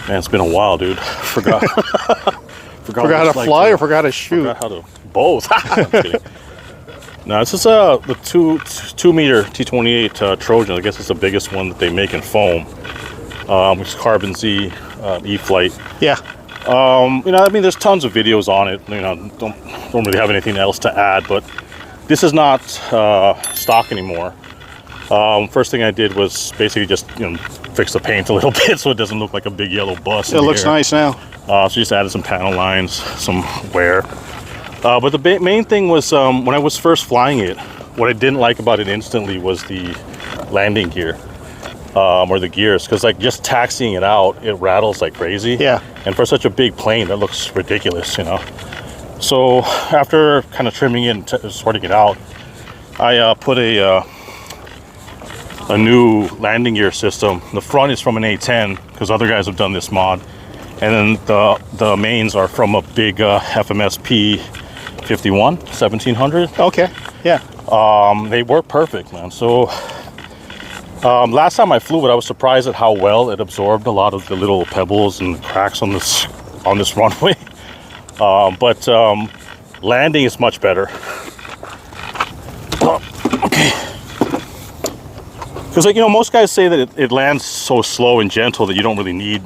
Man, it's been a while, dude. Forgot Forgot how to fly or forgot to shoot? Forgot how to both. I'm kidding. No, this is the 2 meter T-28 Trojan. I guess it's the biggest one that they make in foam, which is Carbon-Z E-Flite. Yeah. You know, I mean, there's tons of videos on it. You know, don't really have anything else to add, but this is not stock anymore. First thing I did was basically just, you know, fix the paint a little bit so it doesn't look like a big yellow bus. It looks nice now. So just added some panel lines, some wear. But the main thing was when I was first flying it, what I didn't like about it instantly was the landing gear, or the gears, because like just taxiing it out, it rattles like crazy. Yeah. And for such a big plane, that looks ridiculous, you know. So after kind of trimming it and sorting it out, I put a new landing gear system. The front is from an A10 because other guys have done this mod, and then the mains are from a big FMS P51 1700. Okay. Yeah. They work perfect, man. So last time I flew it, I was surprised at how well it absorbed a lot of the little pebbles and cracks on this runway. But landing is much better. Okay. Because, like, you know, most guys say that it lands so slow and gentle that you don't really need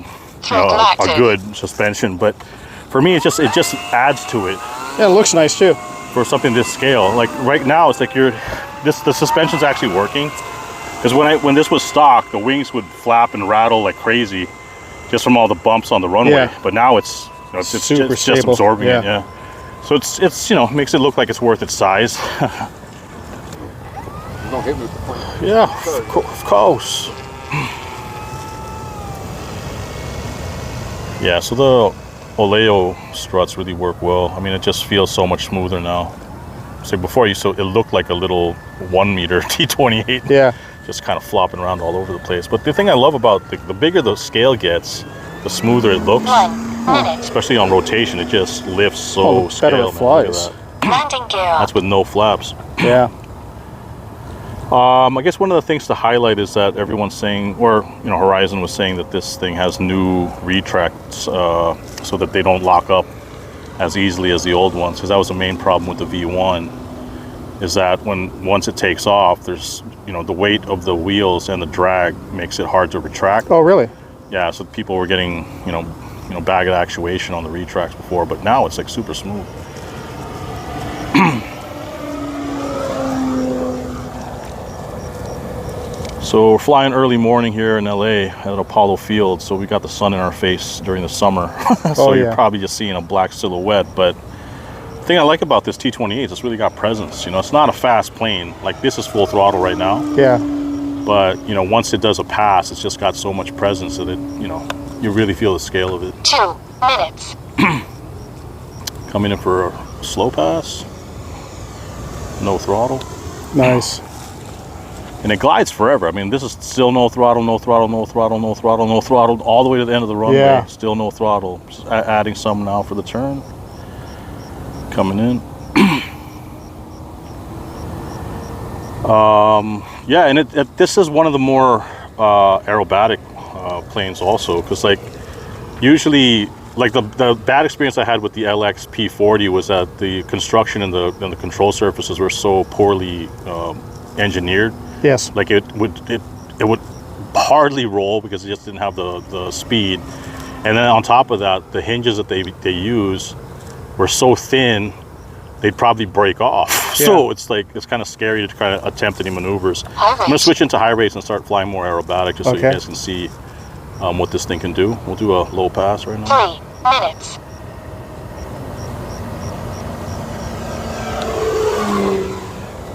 a good suspension. But for me, it just adds to it. Yeah, it looks nice too. For something this scale, like right now, it's like the suspension's actually working. Because when this was stock, the wings would flap and rattle like crazy, just from all the bumps on the runway. Yeah. But now it's super just absorbing it. Yeah. Yeah. So it's you know, makes it look like it's worth its size. Don't hit me with the point. Yeah, of course. Yeah, so the Oleo struts really work well. I mean, it just feels so much smoother now. So before it looked like a little 1 meter T-28. Yeah. Just kind of flopping around all over the place. But the thing I love about the bigger the scale gets, the smoother it looks. 1 minute. Especially on rotation, it just lifts so better scale. it flies. Landing gear. That's with no flaps. Yeah. I guess one of the things to highlight is that everyone's saying, or you know, Horizon was saying that this thing has new retracts so that they don't lock up as easily as the old ones. Because that was the main problem with the V1, is that once it takes off, there's, you know, the weight of the wheels and the drag makes it hard to retract. Oh, really? Yeah, so people were getting, you know, bag of actuation on the retracts before, but now it's like super smooth. So we're flying early morning here in LA at Apollo Field, so we got the sun in our face during the summer. So you're probably just seeing a black silhouette, but the thing I like about this T-28 is it's really got presence. You know, it's not a fast plane. Like, this is full throttle right now. Yeah. But, you know, once it does a pass, it's just got so much presence that it, you know, you really feel the scale of it. 2 minutes. Coming in for a slow pass. No throttle. Nice. And it glides forever. I mean, this is still no throttle, no throttle, no throttle, no throttle, no throttle, all the way to the end of the runway. Yeah. Still no throttle. Just adding some now for the turn. Coming in. Yeah, and this is one of the more aerobatic planes also, because like usually, like the bad experience I had with the LX P40 was that the construction and the control surfaces were so poorly engineered. Yes. Like it would hardly roll because it just didn't have the speed, and then on top of that, the hinges that they use were so thin they'd probably break off. Yeah. So it's like it's kind of scary to try to attempt any maneuvers. I'm gonna switch into high rates and start flying more aerobatic just so you guys can see what this thing can do. We'll do a low pass right now. 3 minutes.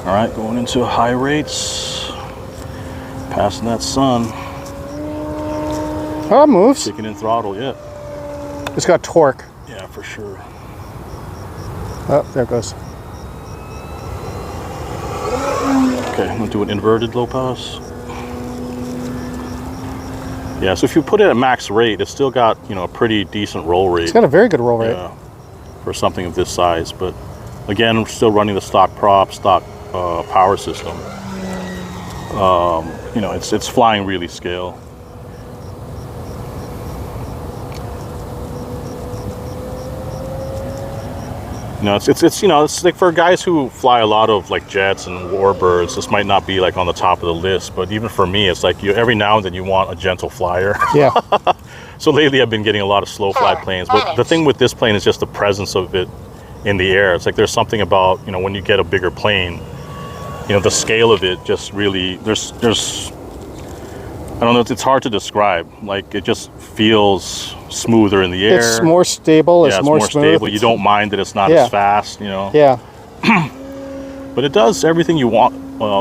All right, going into high rates, passing that sun. Oh, it moves. Kicking in throttle, yeah. It's got torque. Yeah, for sure. Oh, there it goes. Okay, I'm gonna do an inverted low pass. Yeah, so if you put it at max rate, it's still got, you know, a pretty decent roll rate. It's got a very good roll rate. Yeah, for something of this size. But again, we're still running the stock prop, stock power system. You know, it's flying really scale. You know, it's you know, it's like for guys who fly a lot of like jets and warbirds, this might not be like on the top of the list, but even for me, it's like you every now and then you want a gentle flyer. Yeah. So lately I've been getting a lot of slow fly planes, but the thing with this plane is just the presence of it in the air. It's like there's something about, you know, when you get a bigger plane, you know, the scale of it just really, there's I don't know, it's hard to describe. Like it just feels smoother in the air. It's more stable. Yeah, it's more smooth. stable. You don't mind that it's not as fast, you know. Yeah. But it does everything you want,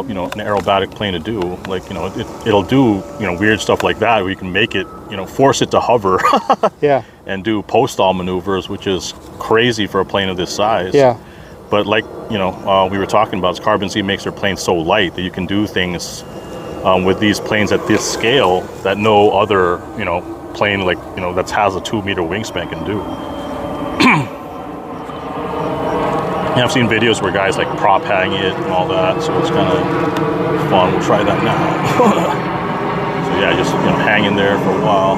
you know, an aerobatic plane to do. Like, you know, it'll do, you know, weird stuff like that where you can make it, you know, force it to hover. Yeah. And do post-stall maneuvers, which is crazy for a plane of this size. Yeah. But like, you know, we were talking about, Carbon-Z makes their plane so light that you can do things with these planes at this scale that no other, you know, plane like, you know, that has a 2-meter wingspan can do. Yeah, I've seen videos where guys like prop hang it and all that, so it's kind of fun. We'll try that now. So yeah, just, you know, hang in there for a while.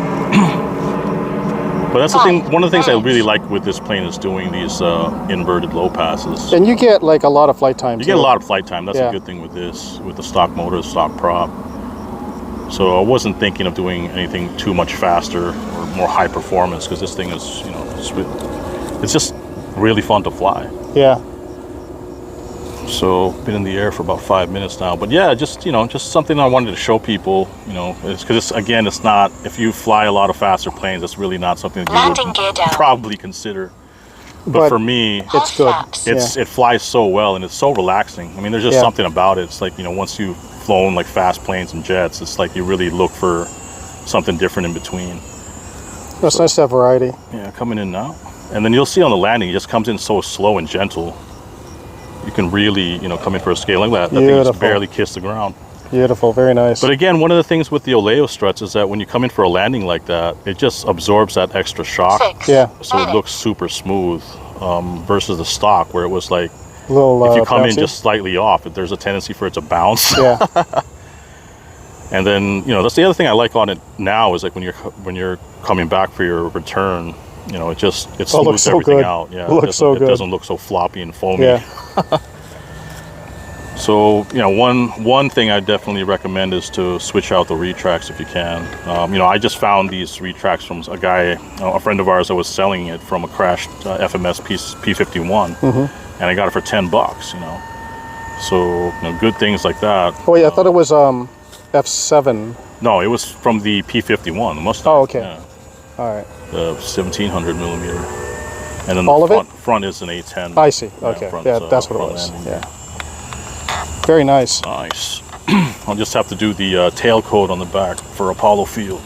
But that's the thing, one of the things I really like with this plane is doing these inverted low passes. And you get like a lot of flight time. You get a lot of flight time. That's a good thing with this, with the stock motor, stock prop. So I wasn't thinking of doing anything too much faster or more high performance, because this thing is, you know, it's just really fun to fly. Yeah. So been in the air for about 5 minutes now, but yeah, just, you know, just something I wanted to show people, you know, it's because again, it's not, if you fly a lot of faster planes, it's really not something that you would probably consider. But for me, it's good. It flies so well and it's so relaxing. I mean, there's just something about it. It's like, you know, once you've flown like fast planes and jets, it's like you really look for something different in between. It's nice to have variety. Yeah, coming in now. And then you'll see on the landing, it just comes in so slow and gentle. You can really, you know, come in for a scale like that. That thing just barely kissed the ground. Beautiful, very nice. But again, one of the things with the Oleo struts is that when you come in for a landing like that, it just absorbs that extra shock. Yeah. So it looks super smooth versus the stock where it was like, a little, if you come bouncy. in just slightly off, there's a tendency for it to bounce. Yeah. And then, you know, that's the other thing I like on it now is like when you're coming back for your return, you know, it smooths everything out. Yeah, it doesn't look so floppy and foamy. Yeah. So, you know, one thing I definitely recommend is to switch out the retracts if you can. You know, I just found these retracts from a guy, a friend of ours that was selling it from a crashed FMS P51, and I got it for $10, you know. So, you know, good things like that. Oh yeah, I thought it was F7. No, it was from the P51, the Mustang. Oh, okay. Yeah. All right. The 1700 millimeter. And then all the of front is an A10. I see. Okay. Yeah, that's what it was. Landing. Yeah. Very nice. Nice. I'll just have to do the tail code on the back for Apollo Field.